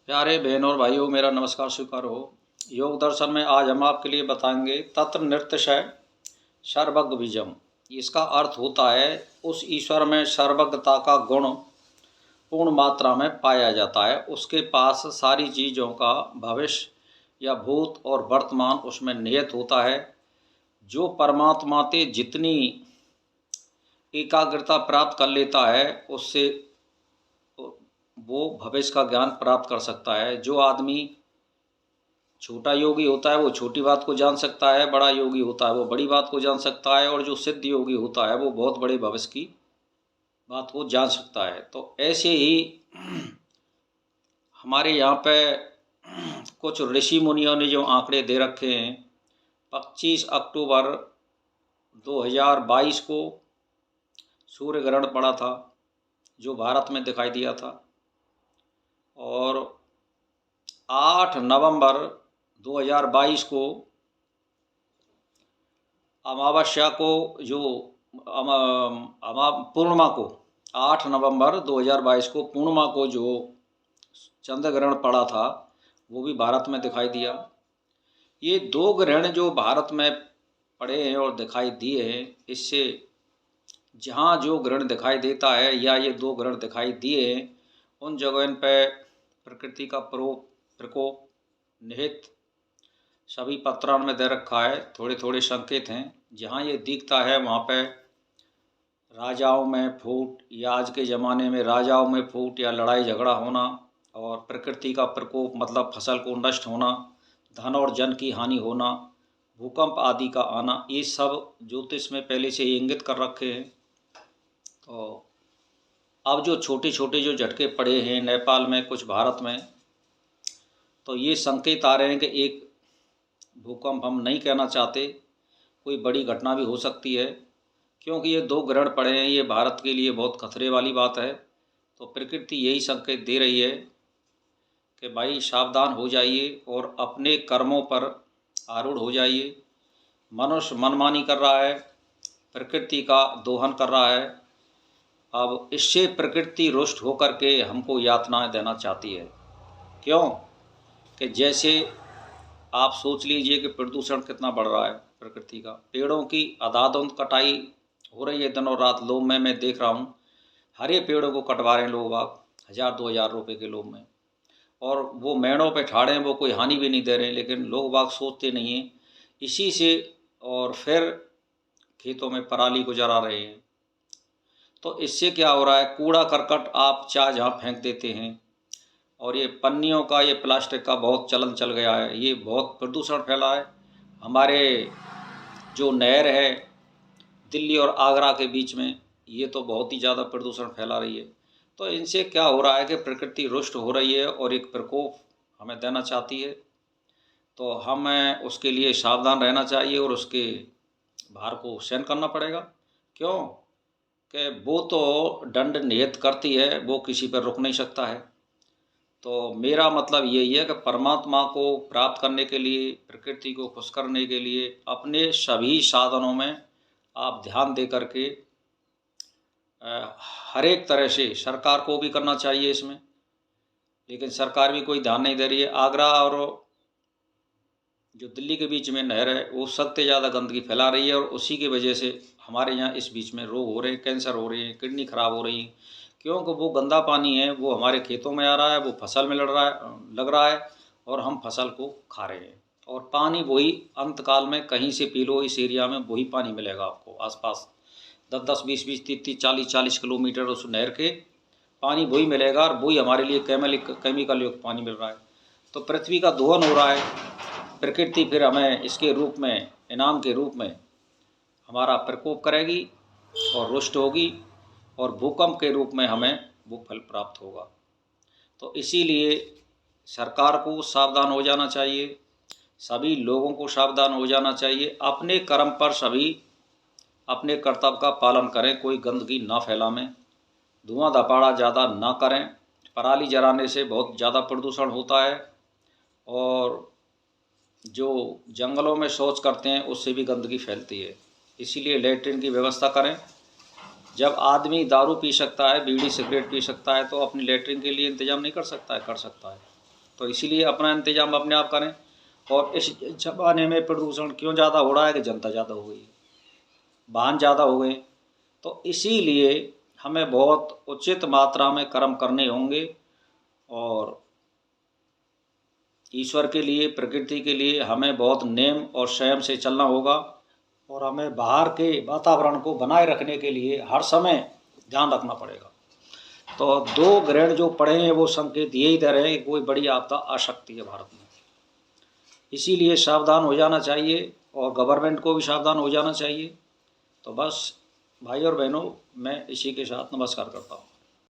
प्यारे बहन और भाइयों, मेरा नमस्कार स्वीकार हो। योग दर्शन में आज हम आपके लिए बताएंगे तत्र नृत्यशय सर्वज्ञ बीजम। इसका अर्थ होता है उस ईश्वर में सर्वज्ञता का गुण पूर्ण मात्रा में पाया जाता है। उसके पास सारी चीज़ों का भविष्य या भूत और वर्तमान उसमें निहित होता है। जो परमात्मा से जितनी एकाग्रता प्राप्त कर लेता है उससे वो भविष्य का ज्ञान प्राप्त कर सकता है। जो आदमी छोटा योगी होता है वो छोटी बात को जान सकता है, बड़ा योगी होता है वो बड़ी बात को जान सकता है, और जो सिद्ध योगी होता है वो बहुत बड़े भविष्य की बात को जान सकता है। तो ऐसे ही हमारे यहाँ पे कुछ ऋषि मुनियों ने जो आंकड़े दे रखे हैं, 25 अक्टूबर 2022 को सूर्य ग्रहण पड़ा था जो भारत में दिखाई दिया था, और 8 नवंबर 2022 को अमावस्या को जो पूर्णिमा को 8 नवंबर 2022 को पूर्णिमा को जो चंद्र ग्रहण पड़ा था वो भी भारत में दिखाई दिया। ये दो ग्रहण जो भारत में पड़े हैं और दिखाई दिए हैं, इससे जहाँ जो ग्रहण दिखाई देता है या ये दो ग्रहण दिखाई दिए हैं उन जगहों पर प्रकृति का प्रकोप निहित सभी पत्रान में दे रखा है। थोड़े थोड़े संकेत हैं, जहाँ ये दिखता है वहाँ पे राजाओं में फूट, या आज के ज़माने में राजाओं में फूट या लड़ाई झगड़ा होना, और प्रकृति का प्रकोप मतलब फसल को नष्ट होना, धन और जन की हानि होना, भूकंप आदि का आना, ये सब ज्योतिष में पहले से ही इंगित कर रखे हैं। तो अब जो छोटे छोटे जो झटके पड़े हैं नेपाल में, कुछ भारत में, तो ये संकेत आ रहे हैं कि एक भूकंप हम नहीं कहना चाहते, कोई बड़ी घटना भी हो सकती है, क्योंकि ये दो ग्रहण पड़े हैं। ये भारत के लिए बहुत खतरे वाली बात है। तो प्रकृति यही संकेत दे रही है कि भाई सावधान हो जाइए और अपने कर्मों पर आरूढ़ हो जाइए। मनुष्य मनमानी कर रहा है, प्रकृति का दोहन कर रहा है। अब इससे प्रकृति रुष्ट होकर के हमको यातनाएं देना चाहती है। क्यों? कि जैसे आप सोच लीजिए कि प्रदूषण कितना बढ़ रहा है प्रकृति का, पेड़ों की अंधाधुंध कटाई हो रही है दिनों रात। लोग मैं देख रहा हूँ, हरे पेड़ों को कटवा रहे हैं लोग, आप 1000-2000 रुपये के लोग में, और वो मेड़ों पे ठाड़े हैं, वो कोई हानि भी नहीं दे रहे हैं, लेकिन लोग बाग सोचते नहीं हैं इसी से। और फिर खेतों में पराली को जला रहे हैं। तो इससे क्या हो रहा है, कूड़ा करकट आप चाहे जहाँ फेंक देते हैं, और ये पन्नियों का, ये प्लास्टिक का बहुत चलन चल गया है। ये बहुत प्रदूषण फैला है। हमारे जो नहर है दिल्ली और आगरा के बीच में, ये तो बहुत ही ज़्यादा प्रदूषण फैला रही है। तो इनसे क्या हो रहा है कि प्रकृति रुष्ट हो रही है और एक प्रकोप हमें देना चाहती है। तो हमें उसके लिए सावधान रहना चाहिए और उसके भार को सहन करना पड़ेगा। क्यों कि वो तो दंड नियत करती है, वो किसी पर रुक नहीं सकता है। तो मेरा मतलब यही है कि परमात्मा को प्राप्त करने के लिए, प्रकृति को खुश करने के लिए अपने सभी साधनों में आप ध्यान दे करके हर एक तरह से, सरकार को भी करना चाहिए इसमें, लेकिन सरकार भी कोई ध्यान नहीं दे रही है। आगरा और जो दिल्ली के बीच में नहर है वो सबसे ज़्यादा गंदगी फैला रही है, और उसी की वजह से हमारे यहाँ इस बीच में रोग हो रहे हैं, कैंसर हो रहे हैं, किडनी खराब हो रही है। क्योंकि वो गंदा पानी है, वो हमारे खेतों में आ रहा है, वो फसल में लग रहा है, और हम फसल को खा रहे हैं। और पानी वही अंतकाल में कहीं से पी लो, इस एरिया में वही पानी मिलेगा आपको आसपास 10-10, 20-20, 30-30, 40-40 किलोमीटर उस नहर के पानी वही मिलेगा, और वही हमारे लिए केमिकल युक्त पानी मिल रहा है। तो पृथ्वी का दोहन हो रहा है। प्रकृति फिर हमें इसके रूप में, इनाम के रूप में हमारा प्रकोप करेगी और रुष्ट होगी, और भूकंप के रूप में हमें वो फल प्राप्त होगा। तो इसीलिए सरकार को सावधान हो जाना चाहिए, सभी लोगों को सावधान हो जाना चाहिए। अपने कर्म पर सभी अपने कर्तव्य का पालन करें, कोई गंदगी ना फैलाएं, धुआं धपाड़ा ज़्यादा ना करें। पराली जलाने से बहुत ज़्यादा प्रदूषण होता है, और जो जंगलों में शौच करते हैं उससे भी गंदगी फैलती है। इसीलिए लैट्रिन की व्यवस्था करें। जब आदमी दारू पी सकता है, बीड़ी सिगरेट पी सकता है, तो अपनी लैट्रिन के लिए इंतजाम नहीं कर सकता है? कर सकता है। तो इसीलिए अपना इंतजाम अपने आप करें। और इस ज़माने में प्रदूषण क्यों ज़्यादा हो रहा है कि जनता ज़्यादा हो गई है, वाहन ज़्यादा हो गए, तो इसीलिए हमें बहुत उचित मात्रा में कर्म करने होंगे और ईश्वर के लिए, प्रकृति के लिए हमें बहुत नेम और संयम से चलना होगा। और हमें बाहर के वातावरण को बनाए रखने के लिए हर समय ध्यान रखना पड़ेगा। तो 2 ग्रहण जो पड़े हैं वो संकेत यही दे रहे हैं कि कोई बड़ी आपदा आ सकती है भारत में। इसीलिए सावधान हो जाना चाहिए और गवर्नमेंट को भी सावधान हो जाना चाहिए। तो बस भाई और बहनों, मैं इसी के साथ नमस्कार करता हूँ।